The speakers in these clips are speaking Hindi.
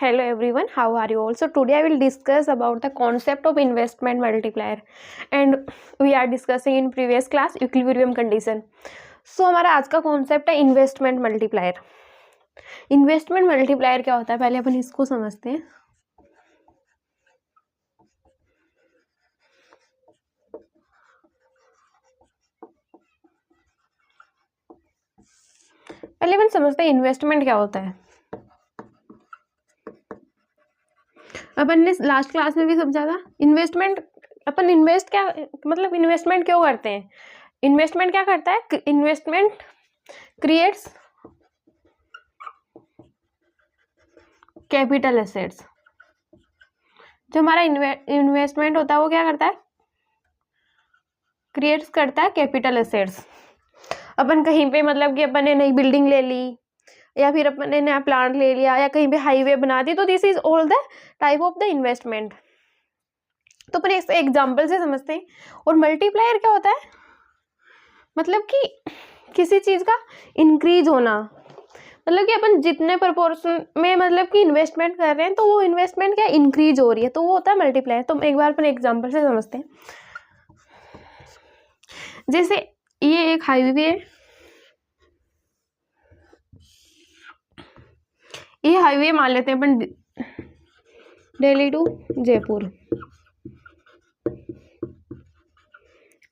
Hello everyone, how are you all? So today I will discuss about the concept of investment multiplier and we are discussing in previous class equilibrium condition. So हमारा आज का कॉन्सेप्ट है इन्वेस्टमेंट मल्टीप्लायर. इन्वेस्टमेंट मल्टीप्लायर क्या होता है पहले अपन इसको समझते हैं. पहले अपन समझते हैं इन्वेस्टमेंट क्या होता है. अपन ने लास्ट क्लास में भी समझा था इन्वेस्टमेंट. अपन इन्वेस्ट क्या मतलब इन्वेस्टमेंट क्यों करते हैं. इन्वेस्टमेंट क्या करता है. Investment creates capital assets. जो हमारा इन्वेस्टमेंट होता है वो क्या करता है, क्रिएट्स करता है कैपिटल एसेट्स. अपन कहीं पे मतलब कि अपन ने नई बिल्डिंग ले ली या फिर अपन ने नया प्लांट ले लिया या कहीं पे हाईवे बना दी, तो this is all the type of the investment. तो अपन एक एग्जांपल से समझते हैं. और मल्टीप्लायर क्या होता है, मतलब कि किसी चीज का इंक्रीज होना, मतलब कि अपन जितने प्रोपोर्शन में मतलब कि इन्वेस्टमेंट कर रहे हैं तो वो इन्वेस्टमेंट क्या इंक्रीज हो रही है, तो वो होता है मल्टीप्लायर. तो एक बार अपन एग्जांपल से समझते हैं. जैसे ये एक हाईवे है, ये हाईवे मान लेते हैं अपन दिल्ली टू जयपुर.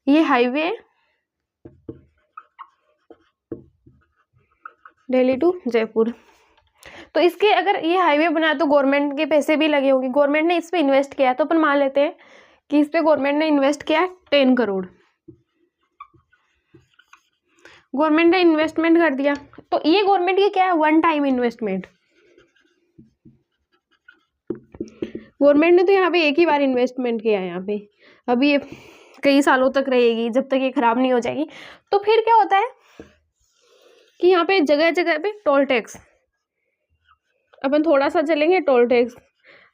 ये हाईवे है दिल्ली टू जयपुर. तो इसके अगर ये हाईवे बना तो गवर्नमेंट के पैसे भी लगे होंगे, गवर्नमेंट ने इस पे इन्वेस्ट किया. तो अपन मान लेते हैं कि इस पे गवर्नमेंट ने इन्वेस्ट किया 10 करोड़. गवर्नमेंट ने इन्वेस्टमेंट कर दिया. तो ये गवर्नमेंट की क्या है, वन टाइम इन्वेस्टमेंट. गवर्नमेंट ने तो यहाँ पे एक ही बार इन्वेस्टमेंट किया है यहाँ पे. अभी ये कई सालों तक रहेगी जब तक ये खराब नहीं हो जाएगी. तो फिर क्या होता है कि यहाँ पे जगह जगह पे टोल टैक्स, अपन थोड़ा सा चलेंगे टोल टैक्स,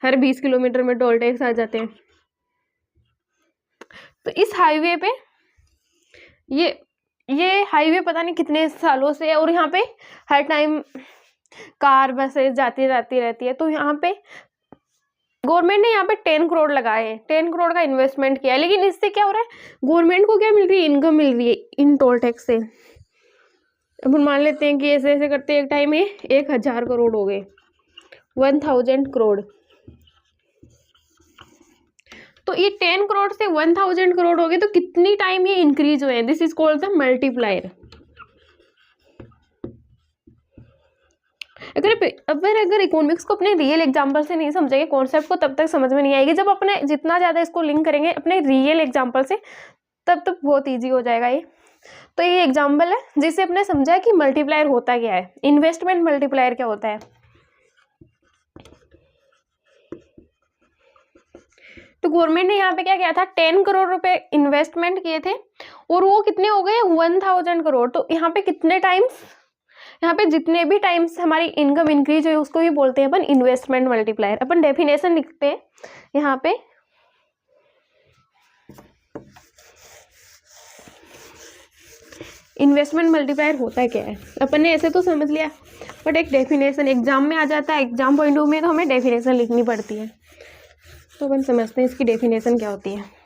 हर 20 किलोमीटर में टोल टैक्स आ जाते हैं. तो इस हाईवे पे ये हाईवे पता नहीं कितने सालों से है और यहाँ पे हर टाइम कार बसें जाती रहती है. तो यहाँ पे गवर्नमेंट ने यहाँ पे 10 करोड़ लगाए हैं, 10 करोड़ का इन्वेस्टमेंट किया है. लेकिन इससे क्या हो रहा है, गवर्नमेंट को क्या मिल रही है, इनकम मिल रही है इन टोल टैक्स से. अपन मान लेते हैं कि ऐसे ऐसे करते एक टाइम में 1000 करोड़ हो गए, 1000 करोड़. तो ये 10 करोड़ से 1000 करोड़ हो गए, तो कितनी टाइम ये इंक्रीज हुए हैं. This is called the multiplier. अगर इकोनॉमिक्स को अपने रियल एग्जांपल से नहीं समझेंगे, कॉन्सेप्ट को तब तक समझ में नहीं आएगी. जब अपने जितना ज़्यादा इसको लिंक करेंगे अपने रियल एग्जांपल से, तब तक बहुत ईजी हो जाएगा ये. तो ये एग्जांपल है जिससे अपने समझा कि मल्टीप्लायर होता क्या है, इन्वेस्टमेंट मल्टीप्लायर क्या होता है. तो गवर्नमेंट ने यहाँ पे क्या किया था, 10 करोड़ रुपए इन्वेस्टमेंट किए थे और वो कितने हो गए, 1000 करोड़. तो यहाँ पे कितने टाइम्स, यहाँ पे जितने भी टाइम्स हमारी इनकम इंक्रीज हुई उसको भी बोलते हैं अपन इन्वेस्टमेंट मल्टीप्लायर. अपन डेफिनेशन लिखते हैं यहाँ पे. इन्वेस्टमेंट मल्टीप्लायर होता क्या है अपन ने ऐसे तो समझ लिया, बट एक डेफिनेशन एग्जाम में आ जाता है. एग्जाम पॉइंट ऑफ व्यू में तो हमें डेफिनेशन लिखनी पड़ती है. तो अपन समझते हैं इसकी डेफिनेशन क्या होती है.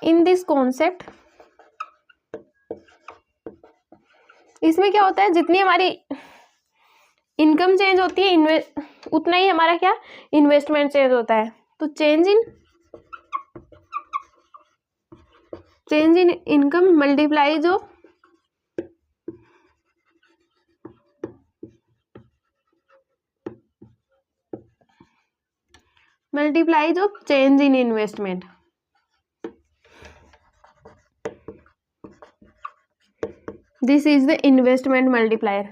इन दिस कॉन्सेप्ट, इसमें क्या होता है, जितनी हमारी इनकम चेंज होती है उतना ही हमारा क्या इन्वेस्टमेंट चेंज होता है. तो change in income multiplies of change in investment. This is the investment multiplier.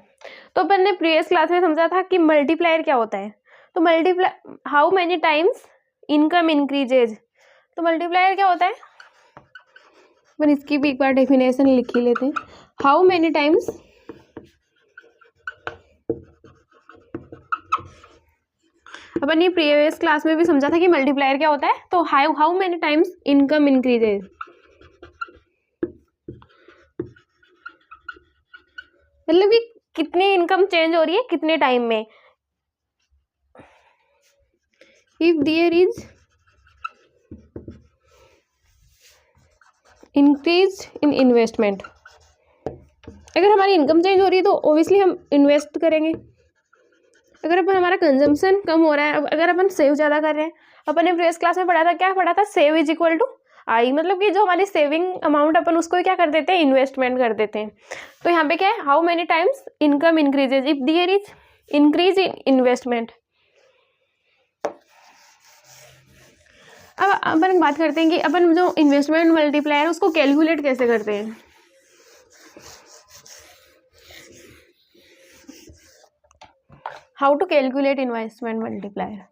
तो अपन ने प्रीवियस क्लास में समझा था कि मल्टीप्लायर क्या होता है. तो multiply how many times income increases. तो मल्टीप्लायर क्या होता है, अपन इसकी भी एक बार डेफिनेशन लिख ही लेते हैं. हाउ मेनी टाइम्स अपन ये प्रीवियस क्लास में भी समझा था कि मल्टीप्लायर क्या होता है. तो how many times income increases. मतलब कि कितनी इनकम चेंज हो रही है कितने टाइम में। If there is increase in investment, अगर हमारी इनकम चेंज हो रही है तो ओबियसली हम इन्वेस्ट करेंगे। अगर अपन हमारा कंजम्पशन कम हो रहा है, अगर अपन सेव ज़्यादा कर रहे हैं, अपन ने प्रीवियस क्लास में पढ़ा था, क्या पढ़ा था, सेव इज इक्वल टू आई, मतलब कि जो हमारी सेविंग अमाउंट अपन उसको क्या कर देते हैं, इन्वेस्टमेंट कर देते हैं। तो यहाँ पे क्या है, how many times income increases if there is increase in investment. अब अपन बात करते हैं कि अपन जो इन्वेस्टमेंट मल्टीप्लायर उसको कैलकुलेट कैसे करते हैं। How to calculate investment multiplier.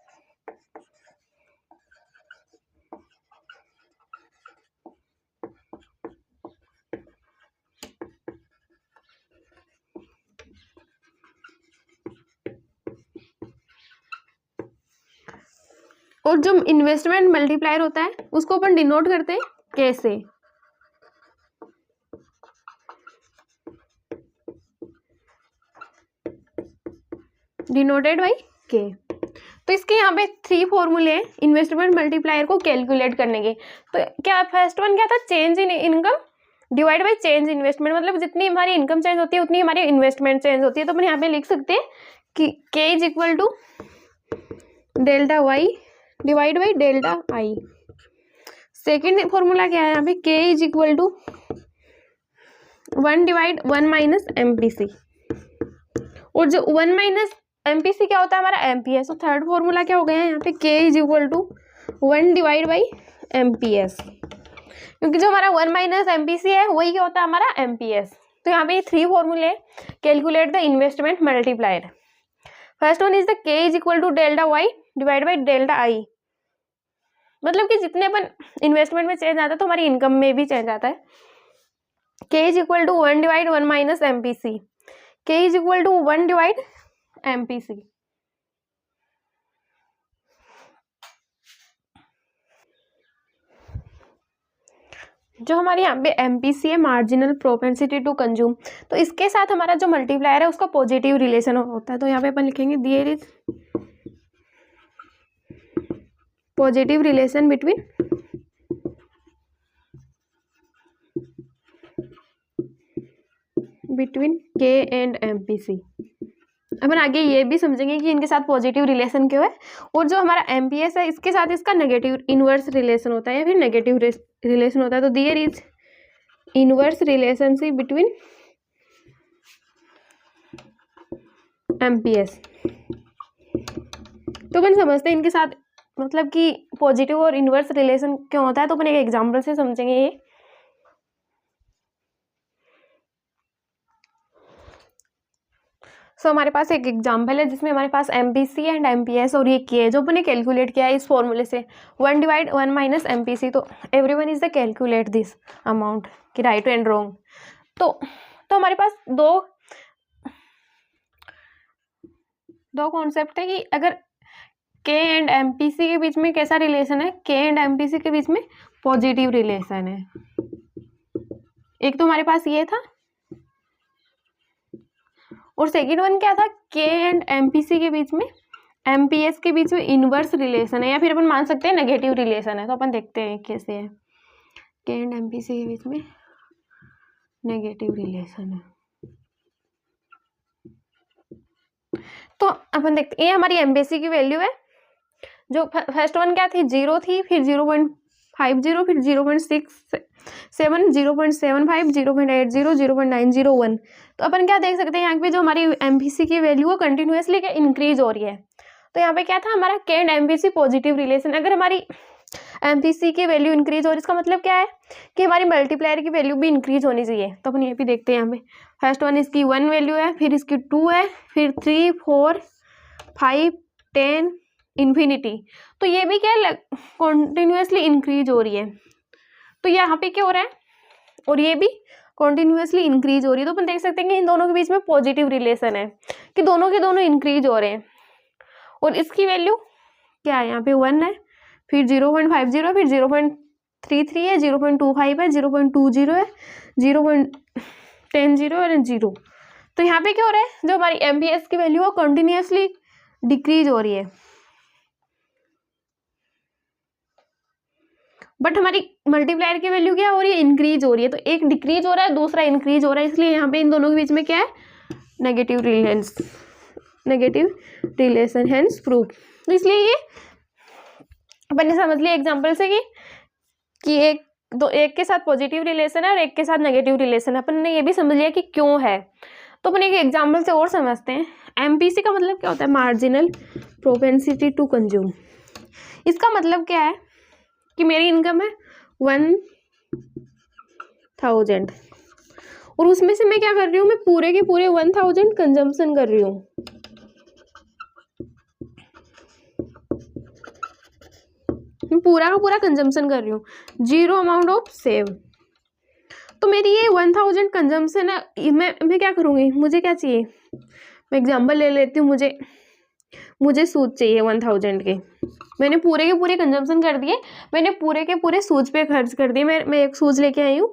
और जो इन्वेस्टमेंट मल्टीप्लायर होता है उसको अपन डिनोट करते हैं कैसे, डिनोटेड बाई के। तो इसके यहाँ पे 3 फॉर्मूले हैं इन्वेस्टमेंट मल्टीप्लायर को कैलकुलेट करने के। तो क्या फर्स्ट वन क्या था, change in income divide by change investment, मतलब जितनी हमारी इनकम चेंज होती है उतनी हमारी इन्वेस्टमेंट चेंज होती है। तो अपन यहाँ पे लिख सकते हैं कि K is equal to delta Y divide by delta I. Second formula क्या है यहाँ पे, K is equal to 1 divide 1 minus MPC, और जो 1 माइनस एमपीसी क्या होता है हमारा एमपीएस। तो थर्ड फॉर्मूला क्या हो गया है यहाँ पे, K is equal to 1 divide by MPS, क्योंकि जो हमारा 1 माइनस एमपीसी है वही क्या होता है हमारा एमपीएस। तो यहाँ पे 3 फॉर्मूले calculate the investment multiplier. First one is the K is equal to delta Y divide by delta I, मतलब कि जितने अपन इन्वेस्टमेंट में चेंज आता है तो हमारी इनकम में भी चेंज आता है। K is equal to 1 divide 1 minus MPC, K is equal to 1 divide MPC. जो हमारे यहाँ पे एमपीसी है, मार्जिनल प्रोपेंसिटी टू कंज्यूम, तो इसके साथ हमारा जो मल्टीप्लायर है उसका पॉजिटिव रिलेशन होता है। तो यहाँ पे अपन लिखेंगे there is positive relation between K and MPC. अपन आगे ये भी समझेंगे कि इनके साथ पॉजिटिव रिलेशन क्यों है। और जो हमारा एमपीएस है इसके साथ इसका नेगेटिव इनवर्स रिलेशन होता है या फिर नेगेटिव रिलेशन होता है। तो there is inverse relationship between MPS. तो अपन समझते हैं इनके साथ मतलब कि पॉजिटिव और इनवर्स रिलेशन क्यों होता है। तो अपन एक एग्जाम्पल से समझेंगे ये। सो हमारे पास एक एग्जाम्पल है जिसमें हमारे पास एमपीसी एंड एमपीएस और ये किए जो अपन ने कैलकुलेट किया है इस फॉर्मूले से 1 डिवाइड 1 माइनस एमपीसी। तो everyone is the calculate this amount कि राइट एंड रॉन्ग। तो हमारे पास दो कॉन्सेप्ट है कि अगर के एंड एमपीसी के बीच में कैसा रिलेशन है, के एंड एमपीसी के बीच में पॉजिटिव रिलेशन है। एक तो हमारे पास ये था और सेकेंड वन क्या था, के एंड एमपीसी के बीच में एमपीएस के बीच में इनवर्स रिलेशन है या फिर अपन मान सकते हैं नेगेटिव रिलेशन है। तो अपन देखते हैं कैसे है, के एंड एमपीसी के बीच में नेगेटिव रिलेशन है। तो अपन देखते हैं ये हमारी एमपीसी की वैल्यू है। जो फर्स्ट वन क्या थी, 0 थी, फिर 0.50, फिर 0.67, 0.75, 0.80, 0.901। तो अपन क्या देख सकते हैं यहाँ पे जो हमारी एमपीसी की वैल्यू है कंटिन्यूसली क्या इंक्रीज हो रही है। तो यहाँ पे क्या था हमारा के एंड एमपीसी पॉजिटिव रिलेशन। अगर हमारी एमपीसी की वैल्यू इंक्रीज हो रही है इसका मतलब क्या है कि हमारी मल्टीप्लायर की वैल्यू भी इंक्रीज होनी चाहिए। तो अपन ये भी देखते हैं यहाँ पे फर्स्ट वन इसकी 1 वैल्यू है, फिर इसकी 2 है, फिर 3, 4, 5, 10 इन्फिनिटी। तो ये भी क्या है कॉन्टिन्यूसली इंक्रीज हो रही है। तो यहाँ पे क्या हो रहा है और ये भी कॉन्टिन्यूसली इंक्रीज हो रही है। तो अपन देख सकते हैं कि इन दोनों के बीच में पॉजिटिव रिलेशन है कि दोनों के दोनों इंक्रीज हो रहे हैं। और इसकी वैल्यू क्या है, यहाँ पे 1 है, फिर 0.50 है, फिर 0.33 है, 0.25 है, 0.20 है, 0.10 और 0। तो यहाँ पे क्या हो रहा है, जो हमारी MPS की वैल्यू है कंटिन्यूअसली डिक्रीज हो रही है, बट हमारी मल्टीप्लायर की वैल्यू क्या हो रही है, इंक्रीज हो रही है। तो एक डिक्रीज हो रहा है, दूसरा इंक्रीज हो रहा है, इसलिए यहाँ पे इन दोनों के बीच में क्या है, नेगेटिव रिलेशन हेंस प्रूफ। तो इसलिए ये अपन ने समझ लिया एग्जाम्पल से कि एक के साथ पॉजिटिव रिलेशन है और एक के साथ नेगेटिव रिलेशन है। अपन ने ये भी समझ लिया कि क्यों है। तो अपन एक एग्जाम्पल से और समझते हैं। MPC का मतलब क्या होता है, मार्जिनल प्रोपेंसिटी टू कंज्यूम। इसका मतलब क्या है कि मेरी इनकम है 1000 और उसमें से मैं क्या कर रही हूँ, मैं पूरे के पूरे 1000 कंजम्पशन कर रही हूँ। पूरा का पूरा कंजम्पशन कर रही हूँ, 0 अमाउंट ऑफ सेव। तो मेरी ये 1000 कंजम्पशन है, मैं क्या करूँगी, मुझे क्या चाहिए, मैं एग्जांपल ले लेती हूँ। मुझे सूज चाहिए 1000 के, मैंने पूरे के पूरे कंजम्पशन कर दिए, मैंने पूरे के पूरे सूज पे खर्च कर दिए। मैं एक सूज लेके आई हूँ,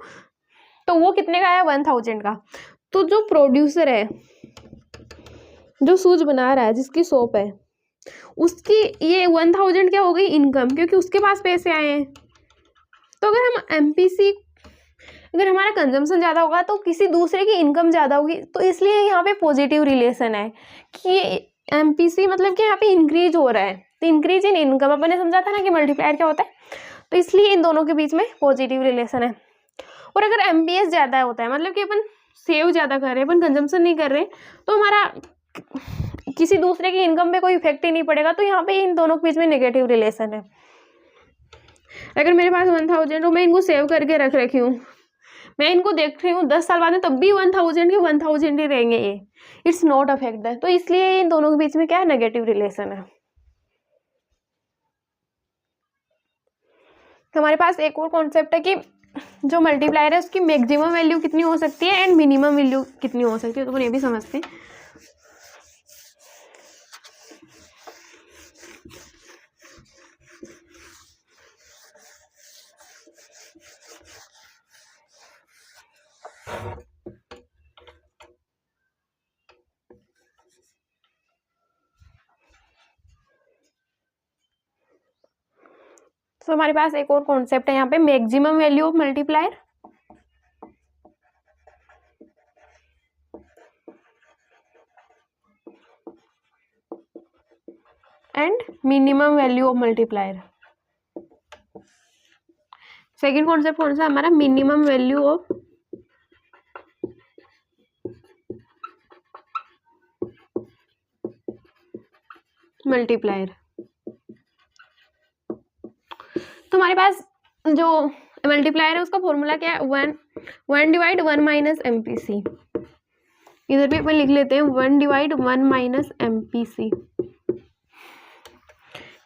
तो वो कितने का आया, 1000 का। तो जो प्रोड्यूसर है, जो सूज बना रहा है, जिसकी शॉप है, उसकी ये 1000 क्या हो गई, इनकम, क्योंकि उसके पास पैसे आए हैं। तो अगर हम MPC, अगर हमारा कंजम्पशन ज़्यादा होगा तो किसी दूसरे की इनकम ज़्यादा होगी। तो इसलिए यहाँ पे पॉजिटिव रिलेशन है कि MPC मतलब कि यहाँ पे इंक्रीज हो रहा है, तो इंक्रीज इन इनकम। अपन ने समझा था ना कि मल्टीप्लायर क्या होता है, तो इसलिए इन दोनों के बीच में पॉजिटिव रिलेशन है। और अगर MPS ज़्यादा होता है, मतलब कि अपन सेव ज़्यादा कर रहे हैं, अपन कंजम्पशन नहीं कर रहे, तो हमारा किसी दूसरे की इनकम पे कोई इफेक्ट ही नहीं पड़ेगा। तो यहाँ पे इन दोनों के बीच में नेगेटिव रिलेशन है। अगर मेरे पास 1000 और मैं इनको सेव करके रख रखी हूँ, मैं इनको देख रही हूँ 10 साल बाद में, तब भी 1000 के 1000 ही रहेंगे, ये इट्स नॉट अफेक्ट दैट। तो इसलिए इन दोनों के बीच में क्या है, नेगेटिव रिलेशन है। हमारे पास एक और कॉन्सेप्ट है कि जो मल्टीप्लायर है उसकी मैक्सिमम वैल्यू कितनी हो सकती है एंड मिनिमम वैल्यू कितनी हो सकती है। तो अपन ये भी समझते हैं। तो हमारे पास एक और कॉन्सेप्ट है यहाँ पे, maximum value of multiplier and minimum value of multiplier. Second concept कौन सा हमारा, मिनिमम वैल्यू ऑफ मल्टीप्लायर। तो हमारे पास जो मल्टीप्लायर है उसका फॉर्मूला क्या है, 1/1 माइनस MPC। इधर भी अपन लिख लेते हैं 1/1 minus MPC,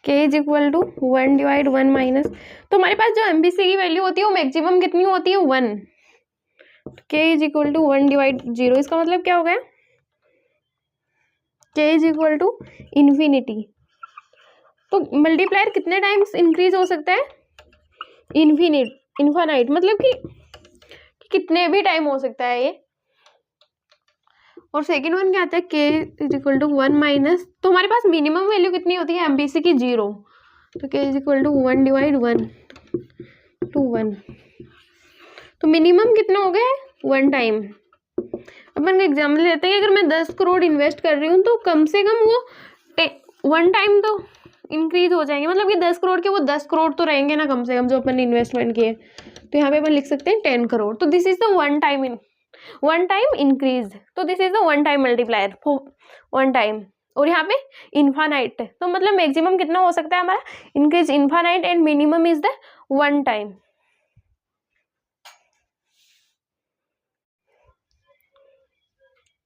K is equal to 1/1 minus. तो हमारे पास जो MPC की वैल्यू होती है वो मैक्सिमम कितनी होती है, 1। K is equal to 1/0। इसका मतलब क्या हो गया, K is equal to infinity. तो मल्टीप्लायर कितने टाइम्स इंक्रीज हो सकता है, इन्फानाइट, मतलब कि कितने भी टाइम हो सकता है ये। और सेकेंड वन क्या आता है, K is equal to 1 minus. तो हमारे पास मिनिमम वैल्यू कितनी होती है MPC की, 0। तो K is equal to 1/1 to 1। तो मिनिमम कितना हो गया, 1 टाइम। अपन का एग्जाम्पल लेते हैं, अगर मैं 10 करोड़ इन्वेस्ट कर रही हूँ तो कम से कम वो 1 टाइम तो इंक्रीज हो जाएंगे, मतलब कि 10 करोड़ के वो 10 करोड़ तो रहेंगे ना कम से कम, जो अपन ने इन्वेस्टमेंट किए। तो यहाँ पे अपन लिख सकते हैं 10 करोड़। तो this is the 1 time increase. तो this is the 1 time multiplier, 1 time. और यहाँ पे इन्फानाइट, तो मतलब मैक्सिमम कितना हो सकता है हमारा, increase infinite and minimum is the 1 time.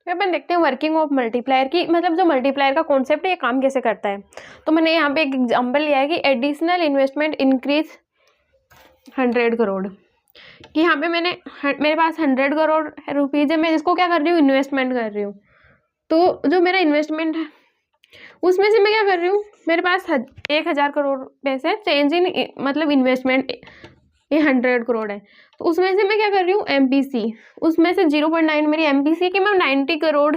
अपन देखते हैं वर्किंग ऑफ मल्टीप्लायर की, मतलब जो मल्टीप्लायर का कॉन्सेप्ट है ये काम कैसे करता है। तो मैंने यहाँ पे एक एग्जांपल लिया है कि एडिशनल इन्वेस्टमेंट इंक्रीज 100 करोड़। कि यहाँ पे मेरे पास 100 करोड़ रुपीज़ है, मैं इसको क्या कर रही हूँ, इन्वेस्टमेंट कर रही हूँ। तो जो मेरा इन्वेस्टमेंट है उसमें से मैं क्या कर रही हूँ, मेरे पास 1000 करोड़ पैसे चेंज इन मतलब इन्वेस्टमेंट ये 100 करोड़ है, तो उसमें से मैं क्या कर रही हूँ MPC, उसमें से 0.9 मेरी MPC की, मैं 90 करोड़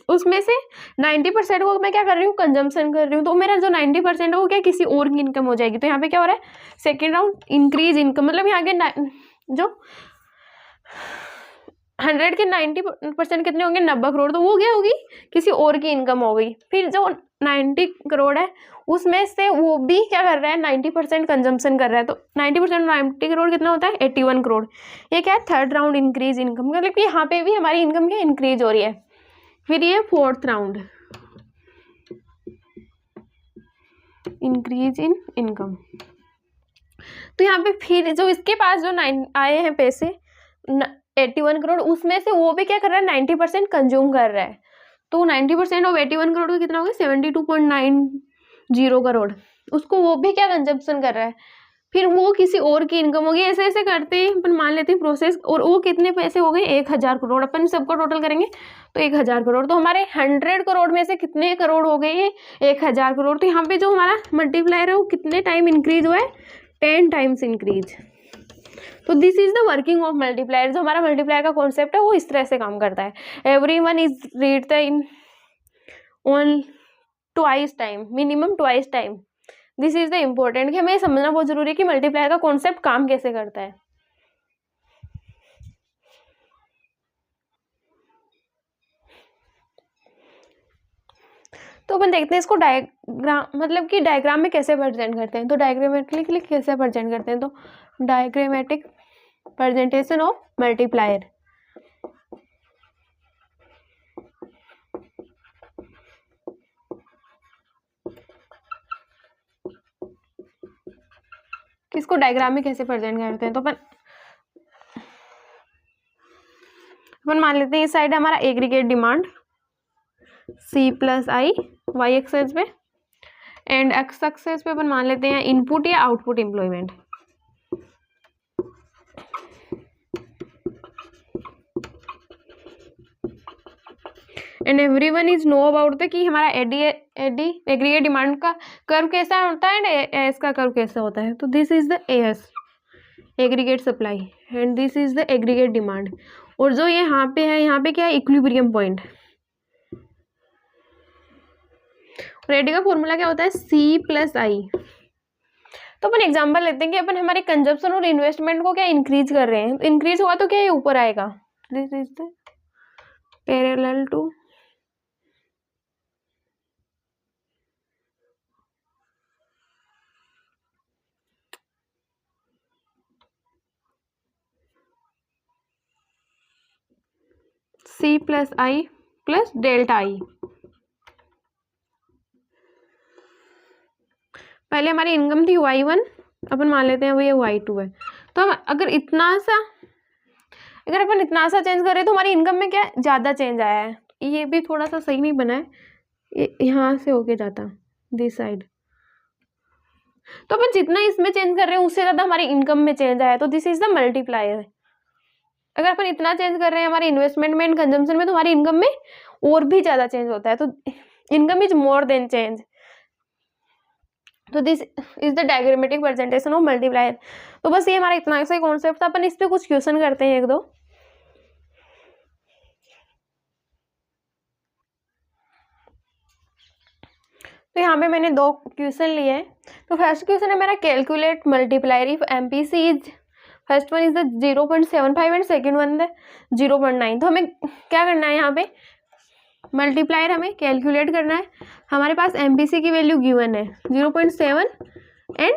उसमें से 90% को मैं क्या कर रही हूँ, कंजम्पशन कर रही हूँ। तो मेरा जो 90% है वो क्या किसी और की इनकम हो जाएगी। तो यहाँ पे क्या हो रहा है, सेकेंड राउंड इंक्रीज इनकम, मतलब यहाँ के जो 100 के 90% कितने होंगे, 90 करोड़, तो वो क्या होगी, किसी और की इनकम हो गई। फिर जो 90 करोड़ है उसमें से वो भी क्या कर रहा है, 90% कंजम्पशन कर रहा है। तो 90% 90 करोड़ कितना होता है, 81 करोड़। ये क्या है, थर्ड राउंड इंक्रीज इनकम, मतलब कि यहाँ पे भी हमारी इनकम क्या इंक्रीज हो रही है। फिर ये fourth round increase in income. तो यहाँ पे फिर जो इसके पास जो 9 आए हैं पैसे 81 करोड़, उसमें से वो भी क्या कर रहा है, 90% कंज्यूम कर रहा है। तो 90% ऑफ 81 करोड़ का कितना हो गया, 72.90 करोड़, उसको वो भी क्या कंजम्पशन कर रहा है। फिर वो किसी और की इनकम होगी, ऐसे ऐसे करते हैं अपन मान लेते हैं प्रोसेस। और वो कितने पैसे हो गए, 1000 करोड़। अपन सबको टोटल करेंगे तो 1000 करोड़। तो हमारे 100 करोड़ में से कितने करोड़ हो गए, ये 1000 करोड़। तो यहाँ पे जो हमारा मल्टीप्लायर है वो कितने टाइम इंक्रीज हुआ है, 10 टाइम्स इंक्रीज। तो this is the working of multiplier. जो हमारा मल्टीप्लायर का कॉन्सेप्ट है वो इस तरह से काम करता है। Everyone is read the in on twice time, minimum twice time. This is the important, कि हमें समझना बहुत जरूरी है कि मल्टीप्लायर का कॉन्सेप्ट काम कैसे करता है। तो अपन देखते हैं इसको डायग्राम, मतलब कि डायग्राम में कैसे प्रेजेंट करते हैं। तो डायग्रामेटिकली कैसे प्रेजेंट करते हैं, तो डायग्रामेटिक प्रेजेंटेशन ऑफ मल्टीप्लायर। किसको डायग्राम में कैसे प्रेजेंट करते हैं, तो अपन मान लेते हैं इस साइड हमारा aggregate demand C+I Y axis पे, एंड एक्स एक्सेस पे अपन मान लेते हैं इनपुट या output employment. And everyone is know about the कि हमारा एग्रीगेट डिमांड का कर्व कैसा होता है एंड एस का कर्व कैसा होता है। तो this is the S aggregate supply and this is the aggregate demand. और जो ये यहाँ पे है, यहाँ पे क्या है, इक्विलिब्रियम पॉइंट। रेडी का फॉर्मूला क्या होता है, C+I। तो अपन एग्जांपल लेते हैं कि अपन हमारे कंजप्शन और इन्वेस्टमेंट को क्या इंक्रीज कर रहे हैं। इंक्रीज हुआ तो क्या ये ऊपर आएगा, this is the parallel to C+I plus delta I। पहले हमारी इनकम थी Y1, अपन मान लेते हैं वो ये Y2 है। तो हम अगर अपन इतना सा चेंज करें तो हमारी इनकम में क्या ज़्यादा चेंज आया है। ये भी थोड़ा सा सही नहीं बना है, ये यहाँ से होके जाता दिस साइड। तो अपन जितना इसमें चेंज कर रहे हैं उससे ज़्यादा हमारी इनकम में चेंज आया है। तो दिस इज द मल्टीप्लायर। अगर अपन इतना चेंज कर रहे हैं हमारी इन्वेस्टमेंट में एंड कंजम्पशन में, तो हमारी इनकम में और भी ज़्यादा चेंज होता है। तो income is more than change. तो this is the diagrammatic presentation of multiplier. तो बस ये हमारा इतना सा कॉन्सेप्ट था। अपन इस पे कुछ क्वेश्चन करते हैं, एक दो। तो यहाँ पे मैंने दो क्वेश्चन लिए हैं। तो फर्स्ट क्वेश्चन है मेरा, calculate multiplier if MPC is, first one is the 0.75 and second one the 0.9। तो हमें क्या करना है, यहाँ पे मल्टीप्लायर हमें कैलकुलेट करना है। हमारे पास MPC की वैल्यू गिवन है 0.7 एंड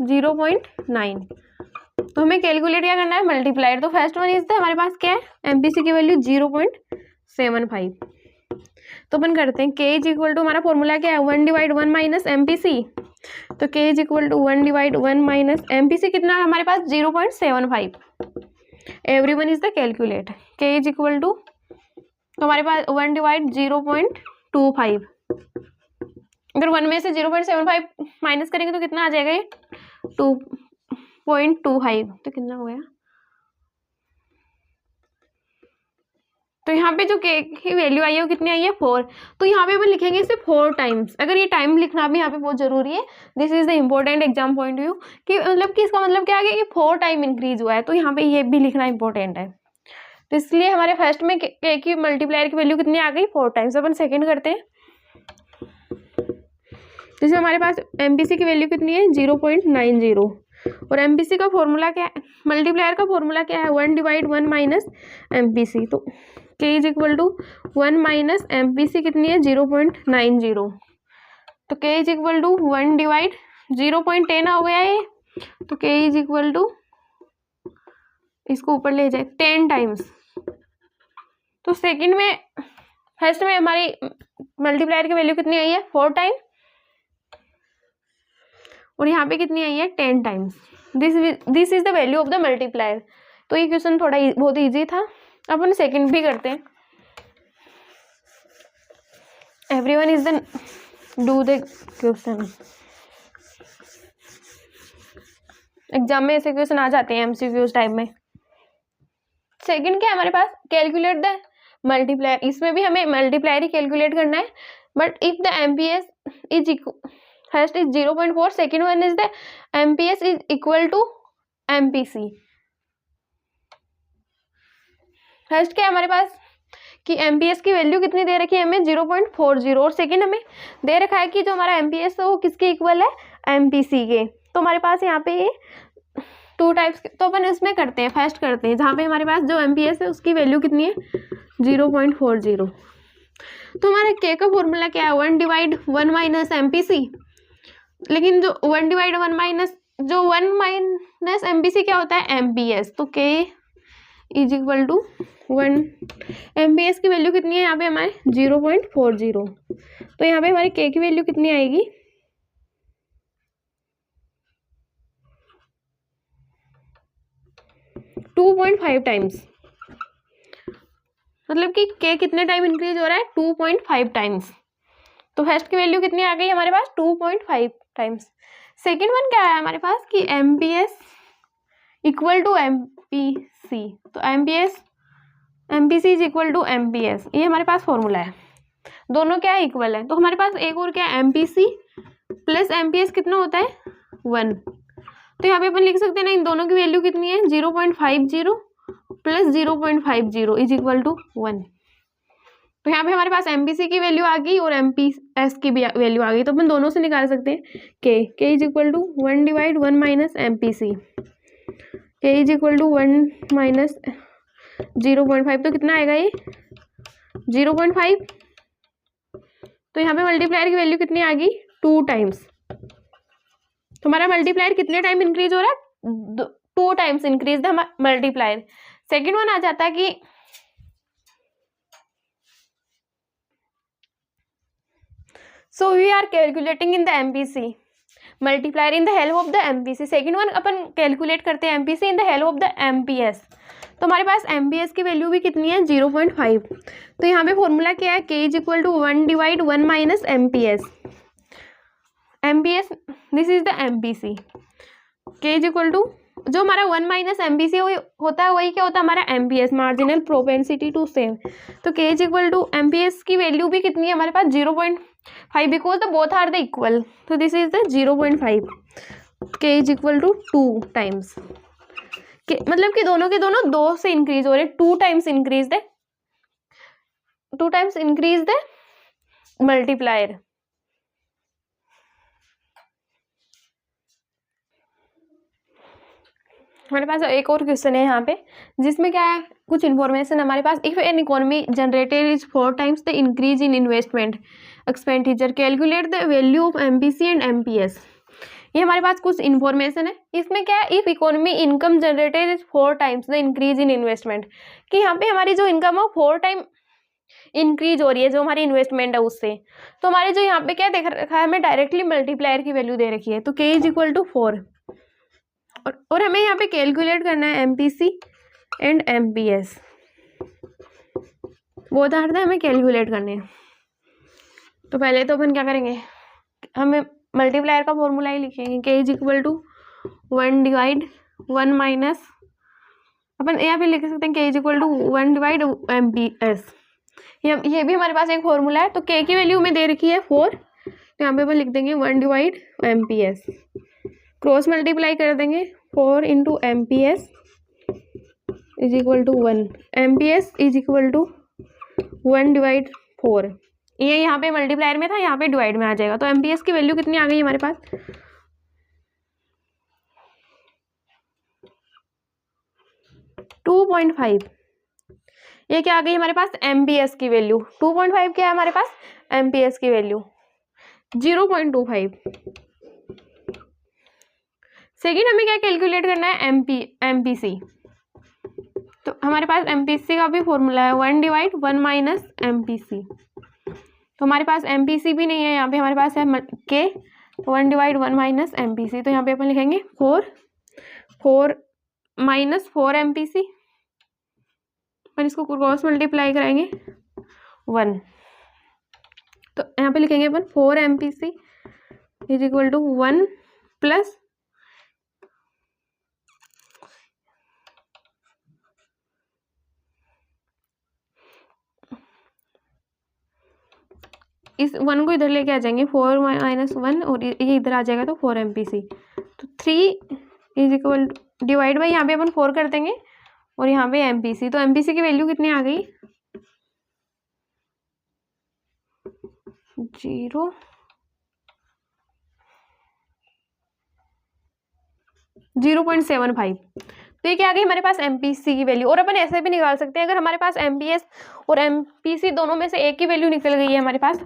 0.9। तो हमें कैलकुलेट क्या करना है, मल्टीप्लायर। तो फर्स्ट वन इज द, हमारे पास क्या है, MPC की वैल्यू 0.75। तो अपन करते हैं K इज इक्वल टू, हमारा फॉर्मूला क्या है, 1/1 माइनस MPC। तो K is equal to 1/1 minus MPC कितना है हमारे पास, 0.75। Everyone is the calculate. K is equal to, तो हमारे पास 1/0.25। अगर 1 में से 0.75 माइनस करेंगे तो कितना आ जाएगा, ये 2.25। तो कितना हो गया, तो यहाँ पे जो के की वैल्यू आई है वो कितनी आई है 4। तो यहाँ पे अपन लिखेंगे इसे 4 टाइम्स। अगर ये टाइम लिखना भी यहाँ पे बहुत जरूरी है, this is the important exam point view कि मतलब कि इसका मतलब क्या आ गया कि 4 टाइम इंक्रीज हुआ है, तो यहाँ पे ये भी लिखना इंपॉर्टेंट है। तो इसलिए हमारे फर्स्ट में के की मल्टीप्लायर की वैल्यू कितनी आ गई 4 टाइम्स। अपन सेकेंड करते हैं, जैसे हमारे पास एमपीसी की वैल्यू कितनी है 0.90 और एमपीसी का फॉर्मूला क्या है, मल्टीप्लायर का फॉर्मूला क्या है 1 डिवाइड 1 माइनस एमपीसी। तो k is equal to 1 minus MPC कितनी है 0.90। तो k is equal to 1 divide 0.10 हो गया है, तो k इज इक्वल टू इसको ऊपर ले जाए 10 टाइम्स। तो सेकंड में फर्स्ट में हमारी मल्टीप्लायर की वैल्यू कितनी आई है 4 टाइम और यहाँ पे कितनी आई है 10 times. This is the value of the multiplier. तो ये क्वेश्चन थोड़ा बहुत इजी था। अपन सेकंड भी करते हैं। Everyone is the do the question. Exam में ऐसे क्वेश्चन आ जाते हैं एमसीक्यूज टाइप में। सेकंड क्या है हमारे पास, कैलकुलेट द मल्टीप्लायर। इसमें भी हमें मल्टीप्लायर ही कैलकुलेट करना है, but if the MPS is first is 0.4, second one is the MPS is equal to MPC. First क्या है हमारे पास कि एमपीएस की वैल्यू कितनी दे रखी है हमें 0.40 और सेकेंड हमें दे रखा है कि जो हमारा एमपीएस है वो किसके इक्वल है एमपीसी के। तो हमारे पास यहाँ पे 2 टाइप्स, तो अपन इसमें करते हैं, फर्स्ट करते हैं जहाँ पे हमारे पास जो एमपीएस है उसकी वैल्यू कितनी है 0.40। तो हमारे के का फॉर्मूला क्या है 1 डिवाइड 1 माइनस एमपीसी। लेकिन जो 1 डिवाइड 1 माइनस जो 1 माइनस एमपीसी क्या होता है एमपीएस। तो के इज इक्वल टू 1, एमपीएस की वैल्यू कितनी है यहाँ पे हमारे 0.40। तो यहाँ पे हमारी के की वैल्यू कितनी आएगी 2.5 टाइम्स। मतलब कि के कितने टाइम इंक्रीज हो रहा है 2.5 टाइम्स। तो फर्स्ट की वैल्यू कितनी आ गई हमारे पास 2.5 टाइम्स। सेकेंड वन क्या है हमारे पास कि एमपीएस इक्वल टू एमपीसी। तो MPC is equal to MPS, ये हमारे पास फॉर्मूला है। दोनों क्या है इक्वल है। तो हमारे पास एक और क्या है एमपीसी प्लस एमपीएस कितना होता है 1। तो यहाँ पे अपन लिख सकते हैं ना इन दोनों की वैल्यू कितनी है 0.50 प्लस 0.50 इज इक्वल टू 1। तो यहाँ पे हमारे पास एमपीसी की वैल्यू आ गई और एमपीएस की भी वैल्यू आ गई। तो अपन दोनों से निकाल सकते हैं K is equal to 1 divide 1 minus MPC. K is equal to 1 minus 0.5, तो कितना आएगा ये 0.5। तो यहाँ पे मल्टीप्लायर की वैल्यू कितनी आ गई 2 टाइम्स। तो हमारा मल्टीप्लायर कितने टाइम इंक्रीज हो रहा है 2 times increase the multiplier. Second one आ जाता है कि so we are calculating in the MPC multiplier in the help of the MPC। Second one upon calculate करते हैं MPC in the help of the MPS। तो हमारे पास MPS की वैल्यू भी कितनी है 0.5। तो यहाँ पे फॉर्मूला क्या है K is equal to 1 divide 1 minus MPS। This is the MPC। K is equal to जो हमारा 1 माइनस MPC होता है वही क्या होता है हमारा MPS, marginal propensity to save. तो K is equal to MPS की वैल्यू भी कितनी है हमारे पास 0.5 because the both are the equal. तो this is the 0.5। K is equal to 2 times. मतलब कि दोनों के दोनों 2 से इंक्रीज हो रहे, 2 टाइम्स इंक्रीज द मल्टीप्लायर। हमारे पास एक और क्वेश्चन है यहाँ पे जिसमें क्या है कुछ इन्फॉर्मेशन हमारे पास। If an economy generated is 4 times the increase in investment expenditure calculate the value of MPC and MPS. ये हमारे पास कुछ इन्फॉर्मेशन है। इसमें क्या है if economy income generated is 4 times the increase in investment, कि यहाँ पे हमारी जो इनकम है 4 टाइम इंक्रीज हो रही है जो हमारी इन्वेस्टमेंट है उससे। तो हमारे जो यहाँ पे क्या देख रखा है हमें डायरेक्टली मल्टीप्लायर की वैल्यू दे रखी है। तो K इज इक्वल टू 4 और हमें यहाँ पे कैलकुलेट करना है एमपीसी एंड एमपीएस, वो उदाहरण हमें कैलकुलेट करने हैं। तो पहले तो अपन क्या करेंगे हमें मल्टीप्लायर का फॉर्मूला ही लिखेंगे K is equal to 1 divide 1 minus अपन यहाँ पे लिख सकते हैं k is equal to 1 divide MPS। ये भी हमारे पास एक फॉर्मूला है। तो k की वैल्यू हमें दे रखी है 4, तो यहाँ पे अपन लिख देंगे 1 डिवाइड MPS, क्रॉस मल्टीप्लाई कर देंगे 4 into MPS is equal to 1, MPS is equal to 1 divide 4। ये यहाँ पे मल्टीप्लायर में था, यहाँ पे डिवाइड में आ जाएगा। तो MPS की वैल्यू कितनी आ गई हमारे पास 2.5। ये क्या आ गई हमारे पास MPS की वैल्यू 2.5। क्या है हमारे पास MPS की वैल्यू 0.25। सेकेंड हमें क्या कैलकुलेट करना है MPC। तो हमारे पास MPC का भी फॉर्मूला है 1 डिवाइड 1 माइनस MPC। तो हमारे पास MPC भी नहीं है, यहाँ पे हमारे पास है K 1 डिवाइड 1 माइनस MPC। तो यहाँ पे अपन लिखेंगे 4 माइनस 4 MPC, अपन इसको क्रॉस मल्टीप्लाई कराएंगे 1। तो यहाँ पे लिखेंगे अपन 4 MPC is equal to 1 plus इस 1 को इधर लेके आ जाएंगे 4 माइनस 1 और ये इधर आ जाएगा तो 4 MPC। तो 3 इज इक्वल डिवाइड बाई यहाँ पे अपन 4 कर देंगे और यहाँ पे MPC। तो MPC की वैल्यू कितनी आ गई 0.75। तो ये क्या आ गई हमारे पास MPC की वैल्यू। और अपन ऐसे भी निकाल सकते हैं, अगर हमारे पास MPS और MPC दोनों में से एक की वैल्यू निकल गई है हमारे पास,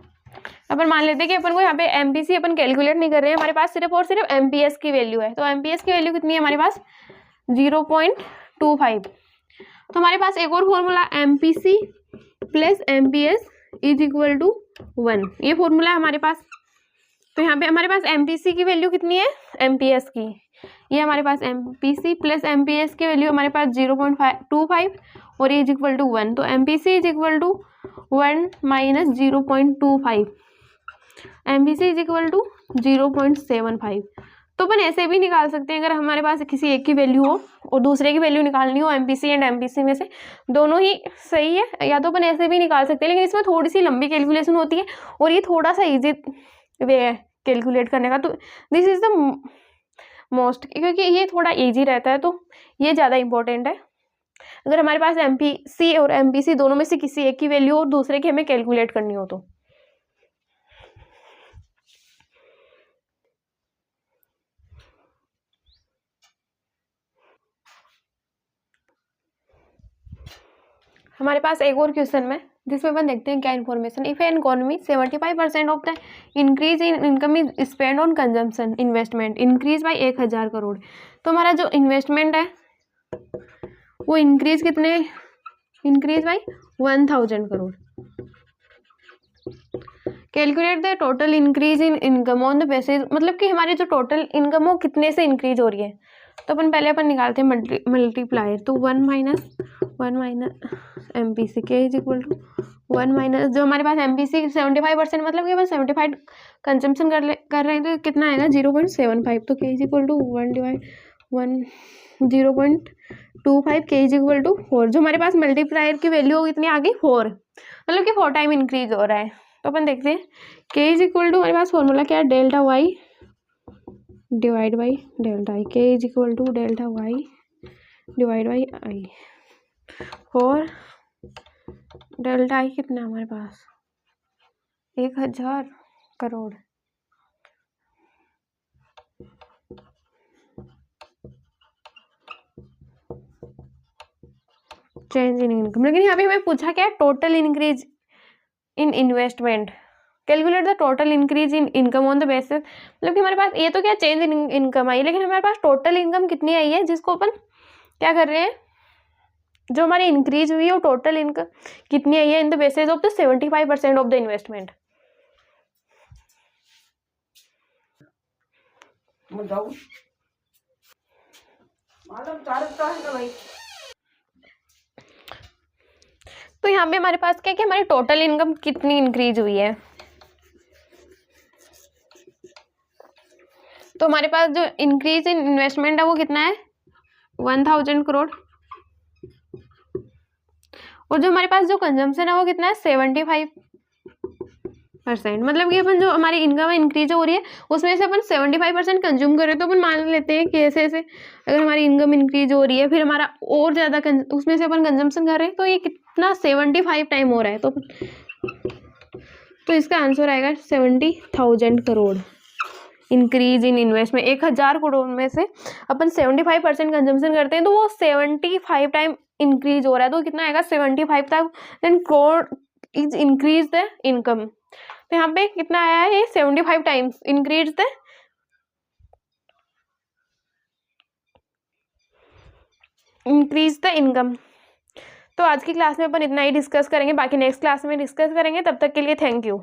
अपन मान लेते हैं कि अपन को यहाँ पे MPC अपन कैलकुलेट नहीं कर रहे हैं, हमारे पास सिर्फ और सिर्फ MPS की वैल्यू है। तो MPS की वैल्यू कितनी है हमारे पास 0.25। तो हमारे पास एक और formula MPC plus MPS is equal to 1, ये फॉर्मूला है हमारे पास। तो यहाँ पे हमारे पास MPC की वैल्यू कितनी है MPS की, ये हमारे पास MPC प्लस MPS की वैल्यू हमारे पास 0.25 और ये इज इक्वल टू 1। तो MPC is equal to 1 minus 0.25, MPC is equal to 0.75। तो अपन ऐसे भी निकाल सकते हैं, अगर हमारे पास किसी एक की वैल्यू हो और दूसरे की वैल्यू निकालनी हो MPC एंड MPC में से दोनों ही सही है, या तो अपन ऐसे भी निकाल सकते हैं, लेकिन इसमें थोड़ी सी लंबी कैलकुलेशन होती है और ये थोड़ा सा इजी वे है कैलकुलेट करने का। तो दिस इज द मोस्ट, क्योंकि ये थोड़ा इजी रहता है तो ये ज़्यादा इंपॉर्टेंट है। अगर हमारे पास MPC और MPC दोनों में से किसी एक की वैल्यू और दूसरे की हमें कैलकुलेट करनी हो तो हमारे पास एक और क्वेश्चन में जिसमें अपन देखते हैं क्या information. If an economy 75% of the increase in income is spend on consumption investment increase by 1000 crore. तो हमारा जो इन्वेस्टमेंट है वो increase by 1000 crore. Calculate the total increase in income on the basis, मतलब कि हमारी जो टोटल इनकम हो कितने से इंक्रीज हो रही है। तो अपन पहले निकालते हैं मल्टीप्लायर। तो 1 माइनस MPC के इज इक्वल टू 1 माइनस, जो हमारे पास MPC 75% मतलब कि अपन 75 कंजम्पशन कर रहे हैं तो कितना आएगा 0.75। तो के इज इक्वल टू 1 डिवाइड 1 0.25 के इज इक्वल टू 4। जो हमारे पास मल्टीप्लायर की वैल्यू कितनी आ गई 4, मतलब कि 4 टाइम इंक्रीज हो रहा है। तो अपन देखते हैं के इज इक्वल टू हमारे पास फॉर्मूला क्या है delta Y divide by delta I. K is equal to delta Y divide by I. और डेल्टा आई कितना है हमारे पास 1000 करोड़। चेंज इन इनकम, लेकिन यहाँ पे हमें पूछा क्या total increase in investment. Calculate the total increase in income on the basis, मतलब कि हमारे पास ये तो क्या चेंज इन इनकम आई, लेकिन हमारे पास टोटल इनकम कितनी आई है जिसको अपन क्या कर रहे हैं, जो हमारी इंक्रीज हुई है वो टोटल इनकम कितनी आई है in the basis of the 75% of the investment. तो यहाँ पे हमारे पास क्या कि हमारी टोटल इनकम कितनी इंक्रीज हुई है। तो हमारे पास जो इंक्रीज इन इन्वेस्टमेंट है वो कितना है 1000 करोड़। और जो हमारे पास जो कंजम्पशन है वो कितना है 75%। मतलब कि अपन जो हमारी इनकम इंक्रीज हो रही है उसमें से अपन 75% कंज्यूम कर रहे हैं। तो अपन मान लेते हैं कि ऐसे ऐसे अगर हमारी इनकम इंक्रीज हो रही है फिर हमारा और ज़्यादा उसमें से अपन कंजम्पशन कर रहे हैं, तो ये कितना 75 टाइम हो रहा है। तो इसका आंसर आएगा 70,000 crore increase in investment. 1000 crore में से अपन 75% कंजम्पशन करते हैं तो वो 75 टाइम इंक्रीज हो रहा है। तो कितना आएगा 75,000 crore is increase the income. तो यहाँ पे कितना आया है 75 टाइम्स इंक्रीज द इनकम। तो आज की क्लास में अपन इतना ही डिस्कस करेंगे, बाकी नेक्स्ट क्लास में डिस्कस करेंगे। तब तक के लिए थैंक यू।